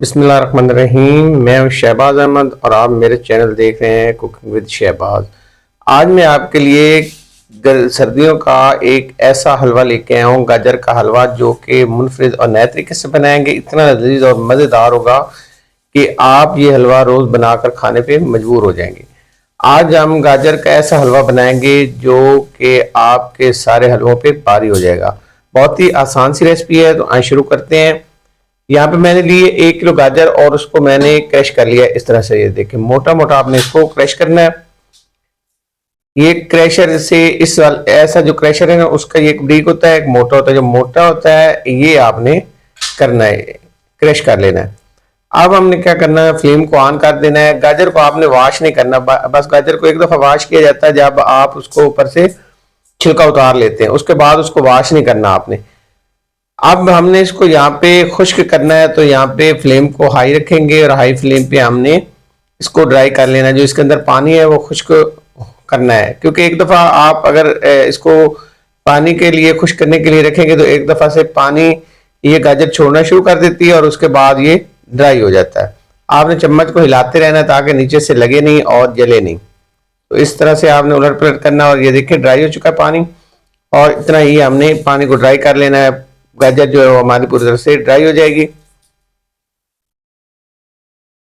बिस्मिल्लाहिर्रहमानिर्रहीम। मैं हूं शहबाज अहमद और आप मेरे चैनल देख रहे हैं कुकिंग विद शहबाज। आज मैं आपके लिए सर्दियों का एक ऐसा हलवा लेके आया हूं, गाजर का हलवा, जो कि मुनफरिद और नए तरीके से बनाएंगे। इतना लजीज और मज़ेदार होगा कि आप ये हलवा रोज़ बनाकर खाने पे मजबूर हो जाएंगे। आज हम गाजर का ऐसा हलवा बनाएंगे जो कि आपके सारे हलवों पे भारी हो जाएगा। बहुत ही आसान सी रेसिपी है, तो आइए शुरू करते हैं। यहाँ पे मैंने लिए 1 किलो गाजर और उसको मैंने क्रश कर लिया इस तरह से। ये देखिए, मोटा मोटा आपने इसको क्रश करना है। ये क्रशर से इस वाल ऐसा जो क्रशर है ना, उसका ये एक ब्रिक होता है, एक मोटा होता है। जो मोटा होता है ये आपने करना है, क्रश कर लेना है। अब हमने क्या करना है, फ्लेम को ऑन कर देना है। गाजर को आपने वॉश नहीं करना, बस गाजर को एक दफा वॉश किया जाता है जब आप उसको ऊपर से छिलका उतार लेते हैं, उसके बाद उसको वॉश नहीं करना आपने। अब हमने इसको यहाँ पे खुश्क करना है, तो यहाँ पे फ्लेम को हाई रखेंगे और हाई फ्लेम पे हमने इसको ड्राई कर लेना है। जो इसके अंदर पानी है वो खुश्क करना है, क्योंकि एक दफ़ा आप अगर इसको पानी के लिए खुश्क करने के लिए रखेंगे तो एक दफ़ा से पानी ये गाजर छोड़ना शुरू कर देती है और उसके बाद ये ड्राई हो जाता है। आपने चम्मच को हिलाते रहना ताकि नीचे से लगे नहीं और जले नहीं। तो इस तरह से आपने उलट पलट करना। और ये देखिए, ड्राई हो चुका है पानी, और इतना ही हमने पानी को ड्राई कर लेना है। गाजर जो है वो हमारी पूरी तरह से ड्राई हो जाएगी।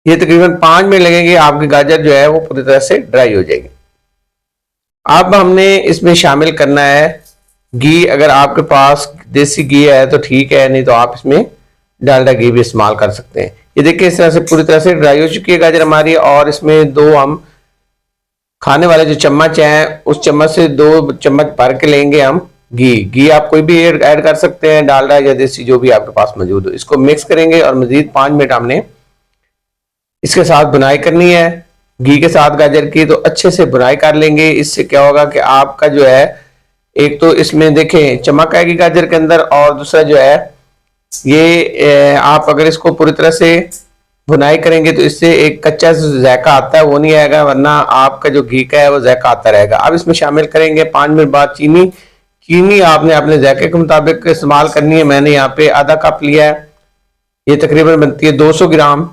ये तकरीबन 5 मिनट लगेंगे, आपकी गाजर जो है वो पूरी तरह से ड्राई हो जाएगी। अब हमने इसमें शामिल करना है घी। अगर आपके पास देसी घी है तो ठीक है, नहीं तो आप इसमें डालडा घी भी इस्तेमाल कर सकते हैं। ये देखिए, इस तरह से पूरी तरह से ड्राई हो चुकी है गाजर हमारी। और इसमें 2 हम खाने वाले जो चम्मच हैं, उस चम्मच से 2 चम्मच भर के लेंगे हम घी। आप कोई भी ऐड कर सकते हैं, डालडा या देसी जो भी आपके पास मौजूद हो। इसको मिक्स करेंगे और मजीद 5 मिनट हमने इसके साथ बुनाई करनी है। घी के साथ गाजर की तो अच्छे से बुनाई कर लेंगे। इससे क्या होगा कि आपका जो है, एक तो इसमें देखें चमक आएगी गाजर के अंदर, और दूसरा जो है ये आप अगर इसको पूरी तरह से बुनाई करेंगे तो इससे एक कच्चा जायका आता है वो नहीं आएगा, वरना आपका जो घी का है वो जायका आता रहेगा। अब इसमें शामिल करेंगे 5 मिनट बाद चीनी आपने अपने जायके के मुताबिक इस्तेमाल करनी है। मैंने यहाँ पे आधा कप लिया है, ये तकरीबन बनती है 200 ग्राम।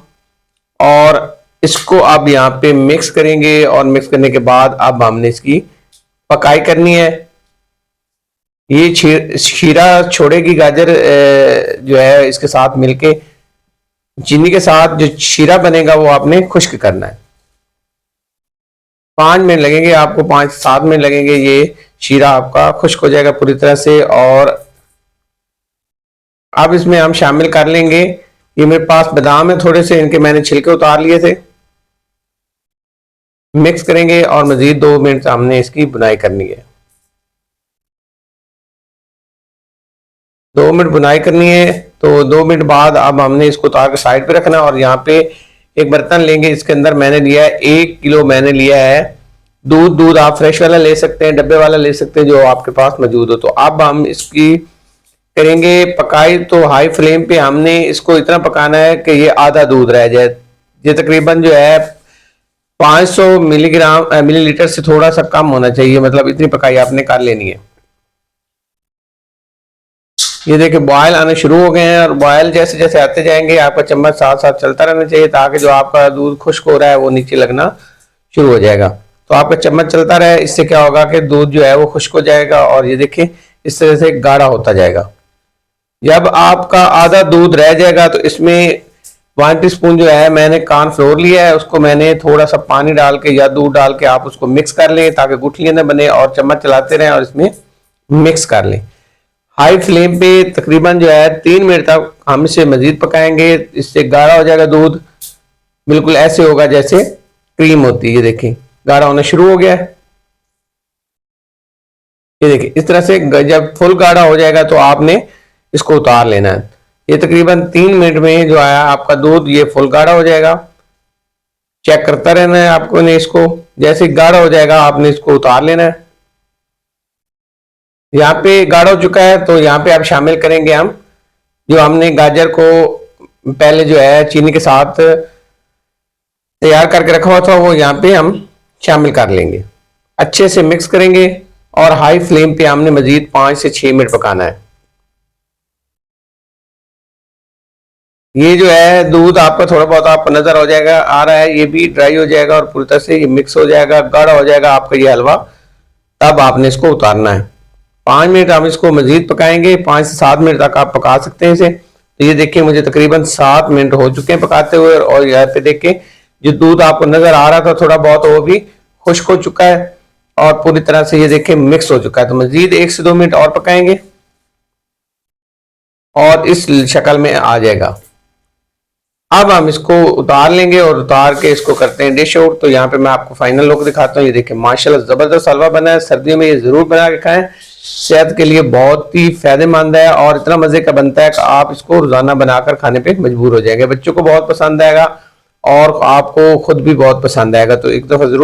और इसको अब यहाँ पे मिक्स करेंगे, और मिक्स करने के बाद अब हमने इसकी पकाई करनी है। ये शीरा छोड़ेगी गाजर जो है, इसके साथ मिलके चीनी के साथ जो शीरा बनेगा वो आपने खुश्क करना है। 5 मिनट लगेंगे आपको, 5-7 मिनट लगेंगे। ये शीरा आपका खुश्क हो जाएगा पूरी तरह से। और अब इसमें हम शामिल कर लेंगे, ये मेरे पास बादाम है थोड़े से, इनके मैंने छिलके उतार लिए थे। मिक्स करेंगे और मजीद 2 मिनट हमने इसकी बुनाई करनी है। 2 मिनट बुनाई करनी है, तो 2 मिनट बाद अब हमने इसको उतार के साइड पे रखना है। और यहाँ पे एक बर्तन लेंगे, इसके अंदर मैंने लिया है 1 किलो मैंने लिया है दूध आप फ्रेश वाला ले सकते हैं, डब्बे वाला ले सकते हैं, जो आपके पास मौजूद हो। तो अब हम इसकी करेंगे पकाई। तो हाई फ्लेम पे हमने इसको इतना पकाना है कि ये आधा दूध रह जाए। ये तकरीबन जो है 500 मिलीलीटर से थोड़ा सा कम होना चाहिए, मतलब इतनी पकाई आपने कर लेनी है। ये देखिए, बॉयल आने शुरू हो गए हैं, और बॉयल जैसे जैसे आते जाएंगे आपका चम्मच साथ साथ चलता रहना चाहिए, ताकि जो आपका दूध खुश्क हो रहा है वो नीचे लगना शुरू हो जाएगा। तो आपका चम्मच चलता रहे, इससे क्या होगा कि दूध जो है वो खुश्क हो जाएगा। और ये देखिए, इस तरह से गाढ़ा होता जाएगा। जब आपका आधा दूध रह जाएगा तो इसमें 1 टीस्पून जो है मैंने कॉर्नफ्लोर लिया है, उसको मैंने थोड़ा सा पानी डाल के या दूध डाल के आप उसको मिक्स कर लें, ताकि गुठलियां न बने, और चम्मच चलाते रहें और इसमें मिक्स कर लें। हाई फ्लेम पे तकरीबन जो है 3 मिनट तक हम इसे मजीद पकाएंगे। इससे गाढ़ा हो जाएगा दूध, बिल्कुल ऐसे होगा जैसे क्रीम होती है। ये देखिए, गाढ़ा होना शुरू हो गया है। ये देखिए, इस तरह से जब फुल गाढ़ा हो जाएगा तो आपने इसको उतार लेना है। ये तकरीबन 3 मिनट में जो आया आपका दूध, ये फुल गाढ़ा हो जाएगा। चेक करता रहना है आपको ने इसको, जैसे गाढ़ा हो जाएगा आपने इसको उतार लेना है। यहाँ पे गाढ़ा हो चुका है, तो यहाँ पे आप शामिल करेंगे हम जो हमने गाजर को पहले जो है चीनी के साथ तैयार करके रखा हुआ था, वो यहाँ पे हम शामिल कर लेंगे। अच्छे से मिक्स करेंगे, और हाई फ्लेम पे हमने मजीद 5 से 6 मिनट पकाना है। ये जो है दूध आपका थोड़ा बहुत आपको नजर हो जाएगा, आ रहा है, ये भी ड्राई हो जाएगा और पूरी तरह से ये मिक्स हो जाएगा, गाढ़ा हो जाएगा आपका ये हलवा। तब आपने इसको उतारना है। 5 मिनट हम इसको मजीद पकाएंगे, 5 से 7 मिनट तक आप पका सकते हैं इसे। तो ये देखिए मुझे तकरीबन 7 मिनट हो चुके हैं पकाते हुए, और यहाँ पे देखिए जो दूध आपको नजर आ रहा था थोड़ा बहुत, वो भी खुश्क हो चुका है और पूरी तरह से ये देखिए मिक्स हो चुका है। तो मजीद 1 से 2 मिनट और पकाएंगे और इस शक्ल में आ जाएगा। अब हम इसको उतार लेंगे और उतार के इसको करते हैं डिश आउट। तो यहाँ पे मैं आपको फाइनल लुक दिखाता हूँ। ये देखिए माशाल्लाह जबरदस्त हलवा बना है। सर्दियों में ये जरूर बना के खाएं, सेहत के लिए बहुत ही फायदेमंद है और इतना मजे का बनता है कि आप इसको रोजाना बनाकर खाने पे मजबूर हो जाएंगे। बच्चों को बहुत पसंद आएगा और आपको खुद भी बहुत पसंद आएगा। तो एक दफा जरूर